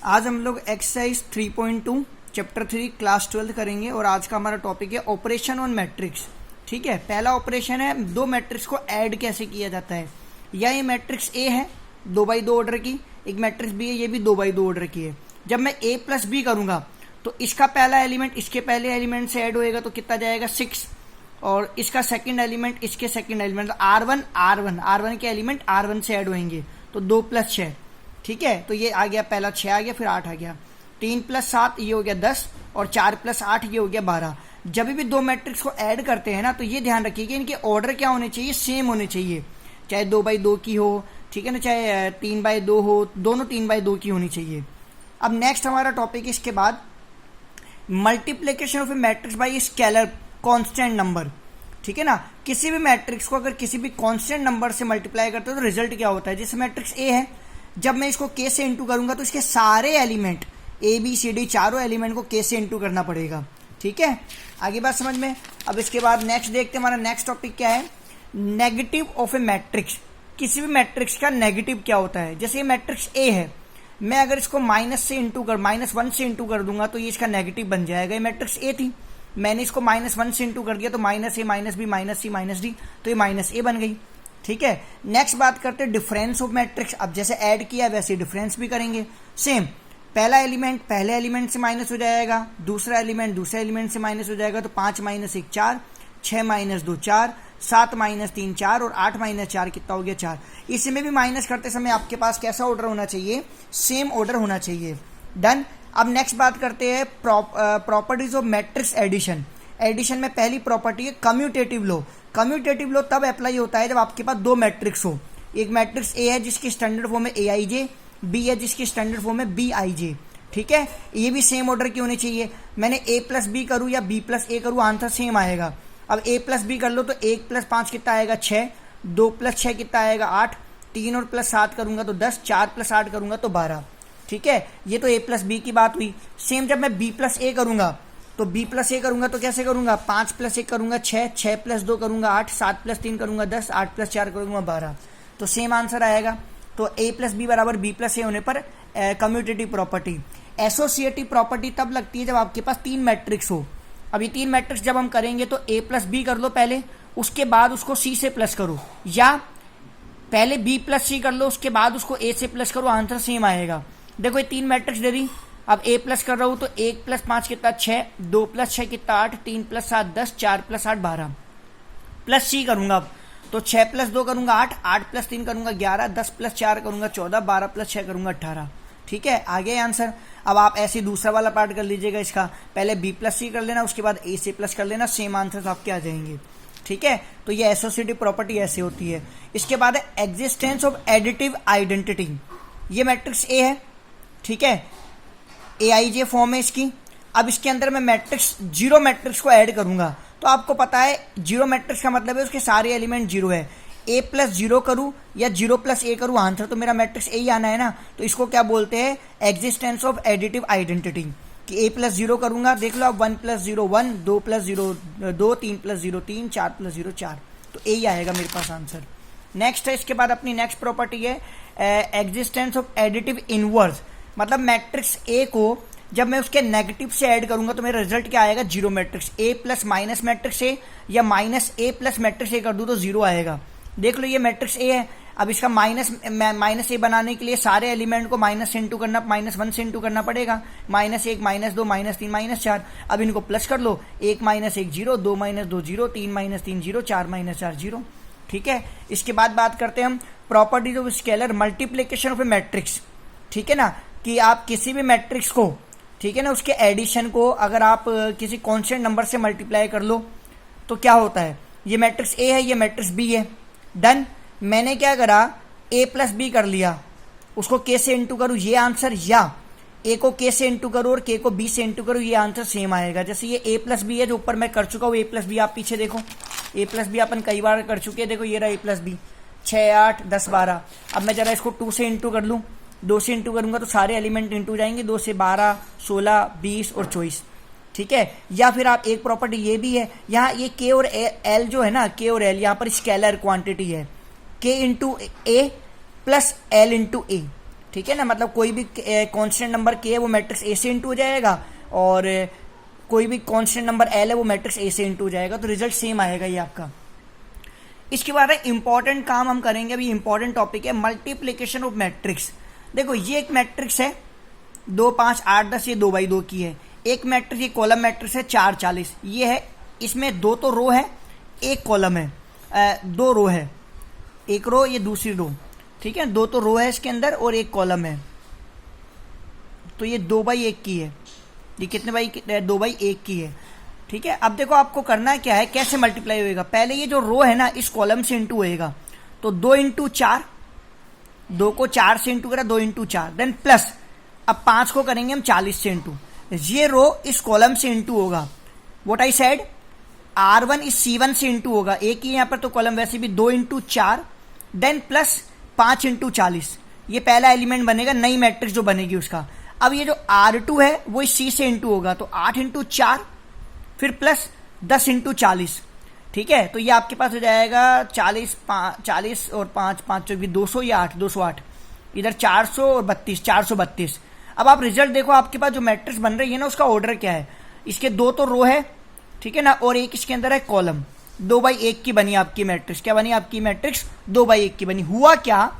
आज हम लोग एक्सरसाइज 3.2 चैप्टर 3 क्लास 12 करेंगे और आज का हमारा टॉपिक है ऑपरेशन ऑन मैट्रिक्स। ठीक है, पहला ऑपरेशन है दो मैट्रिक्स को ऐड कैसे किया जाता है। या ये मैट्रिक्स ए है 2x2 ऑर्डर की, एक मैट्रिक्स बी है ये भी 2x2 ऑर्डर की है। जब मैं ए प्लस बी करूंगा तो इसका पहला एलिमेंट इसके पहले एलिमेंट से ऐड होएगा तो कितना जाएगा 6, और इसका सेकंड एलिमेंट इसके सेकंड एलिमेंट R1 के एलिमेंट R1 से ऐड होंगे तो 2 + 6। ठीक है, तो ये आ गया पहला 6 आ गया, फिर 8 आ गया, 3 + 7 ये हो गया 10 और 4 + 8 ये हो गया 12। जब भी दो मैट्रिक्स को ऐड करते हैं ना तो ये ध्यान रखिए कि इनके ऑर्डर क्या होने चाहिए, सेम होने चाहिए। चाहे 2x2 की हो, ठीक है ना, चाहे 3x2 हो, दोनों 3x2 की होनी चाहिए। अब नेक्स्ट हमारा टॉपिक इसके बाद multiplication of A matrix bye scalar constant number. ठीक है ना, किसी भी मैट्रिक्स को अगर किसी भी कांस्टेंट नंबर से मल्टीप्लाई करते हो तो रिजल्ट क्या होता है। जैसे मैट्रिक्स ए है, जब मैं इसको के से इंटू करूंगा तो इसके सारे element A B C D चारों एलिमेंट को के से इंटू करना पड़ेगा। ठीक है, आगे बात समझ में। अब इसके बाद नेक्स्ट देखते हैं, हमारा नेक्स्ट टॉपिक क्या है, नेगेटिव ऑफ ए मैट्रिक्स। किसी भी मैट्रिक्स का नेगेटिव क्या होता है। जैसे ये मैट्रिक्स ए है, मैं अगर इसको -1 से इंटू कर दूंगा तो ये इसका नेगेटिव बन जाएगा। ये मैट्रिक्स ए थी, मैंने इसको -1 से इंटू कर दिया तो -a -b -c -d तो ये -a बन गई। ठीक है, नेक्स्ट बात करते हैं डिफरेंस ऑफ मैट्रिक्स। अब जैसे ऐड किया वैसे डिफरेंस भी करेंगे। सेम, पहला एलिमेंट पहले एलिमेंट से माइनस हो जाएगा, दूसरा एलिमेंट दूसरे एलिमेंट से माइनस हो जाएगा तो 5 - 1 4, 6 - 2 4, 7 - 3 4 और 8 - 4 कितना हो गया 4। इसमें भी माइनस करते समय आपके पास कैसा ऑर्डर होना चाहिए, सेम ऑर्डर होना चाहिए। डन। अब नेक्स्ट बात करते हैं properties of matrix addition. Addition में पहली प्रॉपर्टी है कम्यूटेटिव लॉ। कम्यूटेटिव लॉ तब अप्लाई होता है जब आपके पास दो मैट्रिक्स हो। एक मैट्रिक्स ए है जिसकी स्टैंडर्ड फॉर्म है aij, बी है जिसकी स्टैंडर्ड फॉर्म है bij। ठीक है, ये भी सेम ऑर्डर की होनी चाहिए। मैंने a + b करूं या b + a करूं आंसर सेम आएगा। अब a + b कर लो तो 1 + 5 कितना आएगा 6, 2 + 6 कितना आएगा 8, 3 और +7 करूंगा तो 10, 4 + 8 करूंगा तो 12। ठीक है, ये तो a + b की बात हुई। सेम जब मैं b + a करूंगा तो b + a करूंगा तो कैसे करूंगा, 5 + 1 करूंगा 6, 6 + 2 करूंगा 8, 7 + 3 करूंगा 10, 8 + 4 करूंगा 12। तो सेम आंसर आएगा। तो a + b बराबर b + a होने पर कम्यूटेटिव प्रॉपर्टी। एसोसिएटिव प्रॉपर्टी तब लगती है जब आपके पास 3 मैट्रिक्स हो। अब ये 3 मैट्रिक्स जब हम करेंगे तो a + b कर लो पहले, उसके बाद उसको c से प्लस करो, या पहले b + c कर लो उसके बाद उसको a से प्लस करो, आंसर सेम आएगा। देखो ये 3 मैट्रिक्स दे दी। अब a प्लस कर रहा हूं तो 1 + 5 कितना 6, 2 + 6 कितना 8, 3 + 7 10, 4 + 8 12। प्लस c करूंगा अब तो 6 + 2 करूंगा 8, 8 + 3 करूंगा 11, 10 + 4 करूंगा 14, 12 + 6 करूंगा 18। ठीक है, आ गया आंसर। अब आप ऐसे दूसरा वाला पार्ट कर लीजिएगा इसका, पहले b + c कर लेना उसके बाद a से प्लस कर लेना, सेम आंसर आपके आ जाएंगे। ठीक है, तो ये एसोसिएटिव प्रॉपर्टी ऐसे होती है। इसके बाद है एग्जिस्टेंस ऑफ एडिटिव आइडेंटिटी। ये मैट्रिक्स ए है, ठीक है, aij फॉर्म है इसकी। अब इसके अंदर मैं मैट्रिक्स जीरो मैट्रिक्स को ऐड करूंगा तो आपको पता है जीरो मैट्रिक्स का मतलब है उसके सारे एलिमेंट जीरो है। a + 0 करूं या 0 + a करूं आंसर तो मेरा मैट्रिक्स ए ही आना है ना। तो इसको क्या बोलते हैं, एग्जिस्टेंस ऑफ एडिटिव आइडेंटिटी। कि a + 0 करूंगा, देख लो आप 1 + 0 1, 2 + 0 2, 3 + 0 3, 4 + 0 4, तो ए ही आएगा मेरे पास आंसर। नेक्स्ट है इसके बाद अपनी नेक्स्ट प्रॉपर्टी है एग्जिस्टेंस ऑफ एडिटिव इनवर्स। मतलब मैट्रिक्स ए को जब मैं उसके नेगेटिव से ऐड करूंगा तो मेरा रिजल्ट क्या आएगा, zero matrix. a + minus matrix A या -a + मैट्रिक्स ए कर दूं तो जीरो आएगा। देख लो ये मैट्रिक्स ए है। अब इसका माइनस ए बनाने के लिए सारे एलिमेंट को माइनस से इंटू करना, -1 से इंटू करना पड़ेगा। -1 -2 -3 -4। अब इनको प्लस कर लो, 1 - 1 0, 2 - 2 0, 3 - 3 0, 4 - 4 0। ठीक है, इसके बाद बात करते हैं हम properties of scalar multiplication of A matrix. ठीक है ना, कि आप किसी भी मैट्रिक्स को, ठीक है ना, उसके एडिशन को अगर आप किसी कांस्टेंट नंबर से मल्टीप्लाई कर लो तो क्या होता है। ये मैट्रिक्स ए है, ये मैट्रिक्स बी है। डन। मैंने क्या करा, a + b कर लिया, उसको k से इंटू करूँ ये आंसर, या a को k से इंटू करूँ और k को b से इंटू करूँ ये आंसर सेम आएगा। जैसे ये a + b है जो ऊपर मैं कर चुका हूँ, a + b आप पीछे देखो, a + b अपन कई बार कर चुके हैं। देखो ये रहा a + b, 6 8 10 12। अब मैं जरा इसको 2 से इंटू कर लूँ, 2 से इंटू करूंगा तो सारे एलिमेंट इंटू जाएंगे, 2 से 12 16 20 और 24। ठीक है, या फिर आप एक प्रॉपर्टी ये भी है, यहाँ ये k और l जो है ना, k और l यहाँ पर स्केलर क्वांटिटी है, k × a + l × a। ठीक है ना, मतलब कोई भी कांस्टेंट नंबर के है वो मैट्रिक्स ए से इंटू हो जाएगा, और कोई भी कांस्टेंट नंबर एल है वो मैट्रिक्स ए से इंटू हो जाएगा, तो रिजल्ट सेम आएगा ये आपका। इसके बाद इंपॉर्टेंट काम हम करेंगे, अभी इंपॉर्टेंट टॉपिक है मल्टीप्लीकेशन ऑफ मैट्रिक्स। देखो ये एक मैट्रिक्स है 2 5 8 10, ये 2x2 की है। एक मैट्रिक्स, ये कॉलम मैट्रिक्स है 4 40, ये है, इसमें 2 तो रो है, एक कॉलम है, 2 रो है, एक रो ये दूसरी रो, ठीक है, 2 तो रो है इसके अंदर और एक कॉलम है, तो ये 2x1 की है। ये कितने बाई 2x1 की है, ठीक है। अब देखो आपको करना क्या है, कैसे मल्टीप्लाई होएगा। पहले ये जो रो है ना इस कॉलम से इंटू होएगा, तो 2 इंटू 4, 2 को 4 से इंटू करा, 2 इंटू 4, देन प्लस अब 5 को करेंगे हम 40 से इंटू, ये रो इस कॉलम से इंटू होगा। व्हाट आई सेड, R1 इस C1 से इंटू होगा, एक ही यहाँ पर तो कॉलम, वैसे भी 2 इंटू 4, देन प्लस 5 इंटू 40, ये पहला एलिमेंट बनेगा, नई मैट्रिक्स जो बनेगी उसका। अब ये जो R2 है वो इस C से इंटू होगा, तो 8 इंटू 4 फिर प्लस 10 इंटू 40, ठीक है, तो ये आपके पास हो जाएगा 40 और 5 5 200 या 8 208, इधर 400 और 32 432। अब आप रिजल्ट देखो, आपके पास जो मैट्रिक्स बन रही है ना उसका ऑर्डर क्या है, इसके 2 तो रो है, ठीक है ना, और एक इसके अंदर है कॉलम, 2x1 की बनी आपकी मैट्रिक्स। क्या बनी आपकी मैट्रिक्स, 2x1 की बनी। हुआ क्या,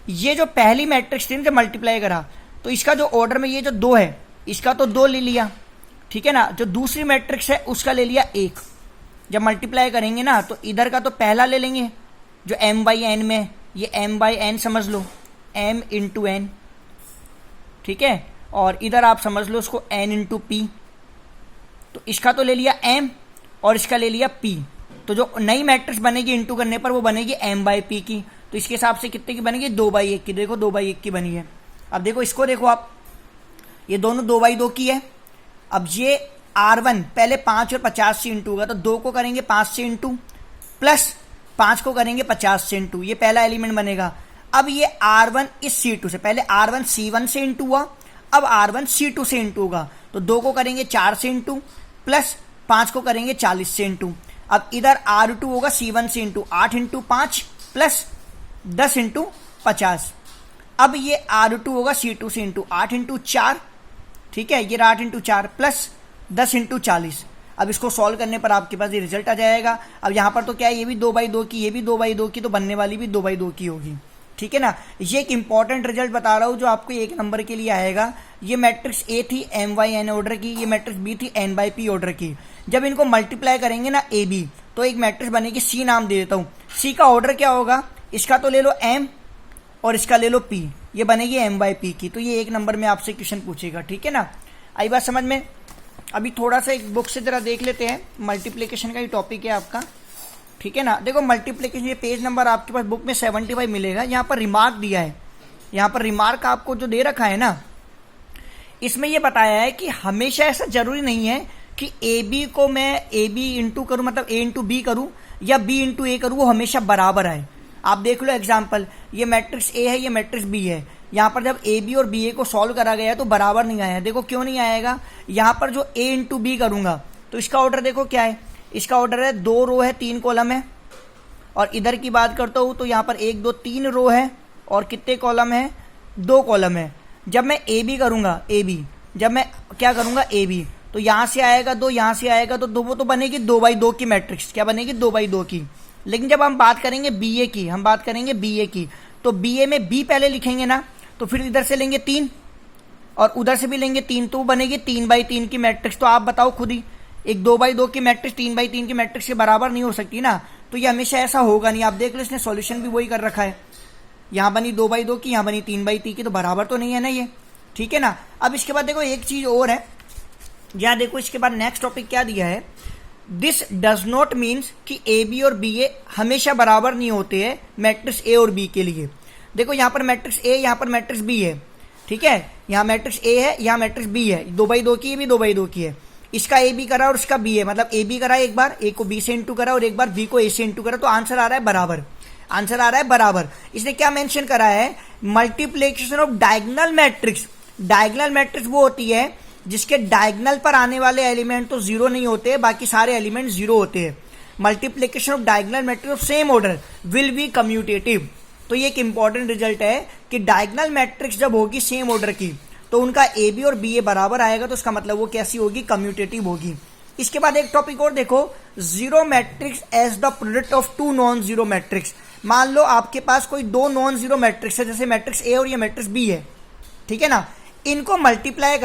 ये जो पहली मैट्रिक्स थी ना जब मल्टीप्लाई करा, तो इसका जो ऑर्डर में ये जो 2 है इसका तो 2 ले लिया, ठीक है ना, जो दूसरी मैट्रिक्स है उसका ले लिया 1। जब मल्टीप्लाई करेंगे ना तो इधर का तो पहला ले लेंगे जो m/n में, ये m/n समझ लो, m इंटू n, ठीक है, और इधर आप समझ लो उसको n इंटू p, तो इसका तो ले लिया m और इसका ले लिया p, तो जो नई मैट्रिक्स बनेगी इंटू करने पर वो बनेगी m/p की, तो इसके हिसाब से कितने की बनेगी, 2x1 की। देखो 2x1 की बनी है। अब देखो इसको देखो आप, ये दोनों 2x2 की है। अब ये R1 पहले 5 और 50 से इंटू होगा, तो 2 को करेंगे 5 से इंटू, प्लस 5 को करेंगे 50 से इंटू, ये पहला एलिमेंट बनेगा। अब ये R1 इस C2 से, पहले R1 C1 से इंटू हुआ, अब R1 C2 से इंटू होगा, तो 2 को करेंगे 4 से इंटू, प्लस 5 को करेंगे 40 से इंटू। अब इधर R2 होगा C1 से इंटू, 8 इंटू 5 प्लस 10 इंटू 50। अब ये R2 होगा C2 से इंटू, 8 इंटू 4, ठीक है, ये 8 इंटू 4 प्लस 10 इंटू 40। अब इसको सॉल्व करने पर आपके पास ये रिजल्ट आ जाएगा। अब यहाँ पर तो क्या है, ये भी 2x2 की, ये भी 2x2 की, तो बनने वाली भी 2x2 की होगी, ठीक है ना। ये एक इंपॉर्टेंट रिजल्ट बता रहा हूँ जो आपको 1 नंबर के लिए आएगा। ये मैट्रिक्स A थी m/n ऑर्डर की, ये मैट्रिक्स B थी n/p ऑर्डर की। जब इनको मल्टीप्लाई करेंगे ना AB, तो एक मैट्रिक्स बनेगी, C नाम दे देता हूँ। C का ऑर्डर क्या होगा, इसका तो ले लो m और इसका ले लो p, ये बनेगी m/p की। तो ये 1 नंबर में आपसे क्वेश्चन पूछेगा, ठीक है ना। आई बात समझ में। अभी थोड़ा सा एक बुक से जरा देख लेते हैं, मल्टीप्लिकेशन का ही टॉपिक है आपका, ठीक है ना। देखो मल्टीप्लिकेशन, ये पेज नंबर आपके पास बुक में 75 मिलेगा। यहाँ पर रिमार्क दिया है, यहाँ पर रिमार्क आपको जो दे रखा है ना, इसमें ये बताया है कि हमेशा ऐसा जरूरी नहीं है कि AB को मैं AB इंटू करूँ, मतलब A इंटू B करूँ या B इंटू A करूँ, वो हमेशा बराबर आए। आप देख लो एग्जाम्पल, ये मैट्रिक्स A है, ये मैट्रिक्स B है, यहाँ पर जब AB और BA को सॉल्व करा गया तो बराबर नहीं आया। देखो क्यों नहीं आएगा, यहाँ पर जो A इंटू B करूँगा तो इसका ऑर्डर देखो क्या है, इसका ऑर्डर है 2 रो है 3 कॉलम है, और इधर की बात करता हूँ तो यहाँ पर 1 2 3 रो है और कितने कॉलम है, 2 कॉलम है। जब मैं AB करूँगा, AB जब मैं क्या करूँगा AB, तो यहाँ से आएगा 2, यहाँ से आएगा तो 2, वो तो बनेगी 2x2 की मैट्रिक्स। क्या बनेगी, 2x2 की। लेकिन जब हम बात करेंगे BA की, हम बात करेंगे BA की, तो BA में B पहले लिखेंगे ना, तो फिर इधर से लेंगे 3 और उधर से भी लेंगे 3, तो बनेगी 3x3 की मैट्रिक्स। तो आप बताओ खुद ही, एक 2x2 की मैट्रिक्स 3x3 की मैट्रिक्स के बराबर नहीं हो सकती ना, तो ये हमेशा ऐसा होगा नहीं। आप देख लो इसने सॉल्यूशन भी वही कर रखा है, यहाँ बनी 2x2 की, यहाँ बनी 3x3 की, तो बराबर तो नहीं है ना ये, ठीक है ना। अब इसके बाद देखो एक चीज और है, यहाँ देखो इसके बाद नेक्स्ट टॉपिक क्या दिया है, दिस डज नॉट मीन्स कि AB और BA हमेशा बराबर नहीं होते हैं मैट्रिक्स A और B के लिए। देखो यहाँ पर मैट्रिक्स A, यहाँ पर मैट्रिक्स B है, ठीक है, यहाँ मैट्रिक्स A है, यहाँ मैट्रिक्स B है, 2x2 की, भी 2x2 की है। इसका AB करा और इसका B है, मतलब AB करा एक बार, A को B से इंटू करा और एक बार B को A से इंटू करा, तो आंसर आ रहा है बराबर, आंसर आ रहा है बराबर। इसने क्या मेंशन करा है, multiplication of diagonal matrix. Diagonal matrix वो होती है जिसके डायगोनल पर आने वाले एलिमेंट तो जीरो नहीं होते, बाकी सारे एलिमेंट जीरो होते हैं। Multiplication of diagonal matrix of same order will be commutative. तो ये एक इंपॉर्टेंट रिजल्ट है कि डायगोनल मैट्रिक्स जब होगी सेम ऑर्डर की तो उनका ए बी और बी ए बराबर आएगा, तो उसका मतलब वो कैसी होगी, कम्यूटेटिव होगी। इसके बाद एक टॉपिक और देखो, zero matrix as the product of two non zero matrix. मान लो आपके पास कोई दो नॉन जीरो मैट्रिक्स है, जैसे मैट्रिक्स ए और ये मैट्रिक्स बी है, ठीक है ना, इनको मल्टीप्लाई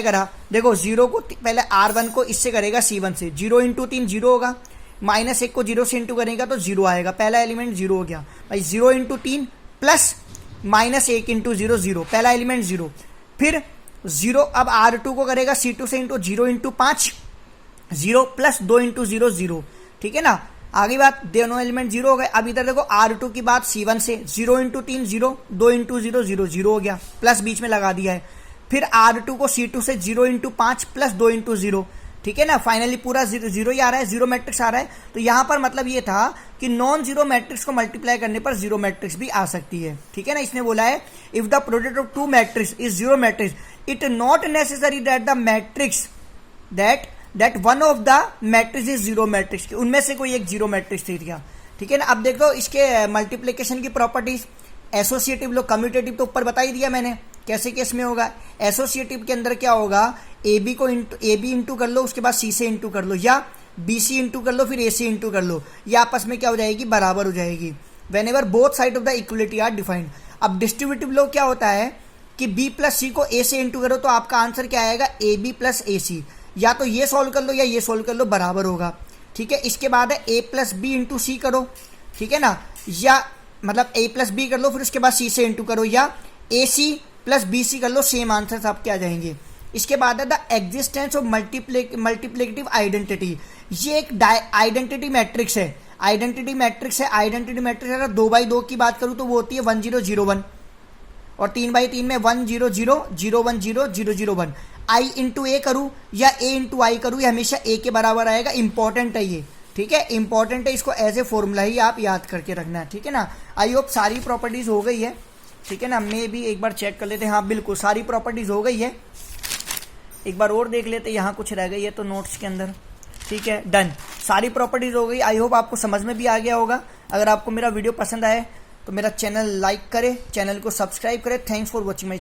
करा, देखो जीरो को पहले R1 को इससे करेगा C1 से, 0 इंटू 3 जीरो होगा, -1 को 0 से इंटू करेगा तो 0 आएगा, पहला एलिमेंट 0 हो गया भाई, 0 इंटू 3 प्लस -1 इंटू 0 0, पहला एलिमेंट 0, फिर 0 अब R2 को करेगा C2 से इंटू 0 इंटू 5 0 प्लस 2 इंटू 0 0, ठीक है ना, आगे बात दोनों एलिमेंट 0 हो गए। अब इधर देखो R2 की बात C1 से 0 इंटू 3 0, 2 इंटू 0 0 0 हो गया, प्लस बीच में लगा दिया है, फिर R2 को C2 से 0 इंटू 5 प्लस 2 इंटू 0, ठीक है ना, फाइनली पूरा 0 ही आ रहा है, जीरो मैट्रिक्स आ रहा है। तो यहां पर मतलब ये था कि नॉन जीरो मैट्रिक्स को मल्टीप्लाई करने पर जीरो मैट्रिक्स भी आ सकती है, ठीक है ना। इसने बोला है if the product of two matrix is zero matrix it not necessary that the matrix that one of the matrix is zero matrix, उनमें से कोई एक जीरो मैट्रिक्स थी क्या, ठीक है ना। अब देखो इसके मल्टीप्लीकेशन की प्रॉपर्टीज, एसोसिएटिव लो, कम्यूटेटिव तो ऊपर बता ही दिया मैंने कैसे केस में होगा। एसोसिएटिव के अंदर क्या होगा, ए बी इंटू कर लो, उसके बाद सी से इंटू कर लो, या बी सी इंटू कर लो, फिर ए सी इंटू कर लो, ये आपस में क्या हो जाएगी, बराबर हो जाएगी। Whenever both side of the equality are defined. अब डिस्ट्रीब्यूटिव लो क्या होता है कि बी प्लस सी को ए से इंटू करो तो आपका आंसर क्या आएगा, ए बी प्लस ए सी, या तो ये सॉल्व कर लो या ये सॉल्व कर लो, बराबर होगा, ठीक है। इसके बाद है ए प्लस बी इंटू सी करो, ठीक है ना, या मतलब ए प्लस बी कर लो, फिर उसके बाद सी से इंटू करो, या ए सी प्लस बी सी कर लो, सेम आंसर आपके आ जाएंगे। इसके बाद है the existence of multiplicative identity, ये एक आइडेंटिटी मैट्रिक्स है, आइडेंटिटी मैट्रिक्स अगर 2x2 की बात करूं तो वो होती है 1 0 0 1, और 3x3 में 1 0 0 0 1 0 0 0 1। आई इंटू ए करूँ या ए इंटू आई करूँ, ये हमेशा ए के बराबर आएगा, इंपॉर्टेंट है ये, ठीक है, इंपॉर्टेंट है, इसको एज ए फॉर्मूला ही आप याद करके रखना है, ठीक है ना। आई होप सारी प्रॉपर्टीज हो गई है, ठीक है ना, मैं भी एक बार चेक कर लेते हैं, हाँ बिल्कुल सारी प्रॉपर्टीज हो गई है, एक बार और देख लेते, यहाँ कुछ रह गई है तो नोट्स के अंदर, ठीक है, डन, सारी प्रॉपर्टीज हो गई। आई होप आपको समझ में भी आ गया होगा। अगर आपको मेरा वीडियो पसंद आए तो मेरा चैनल लाइक करें, चैनल को सब्सक्राइब करें। Thanks for watching my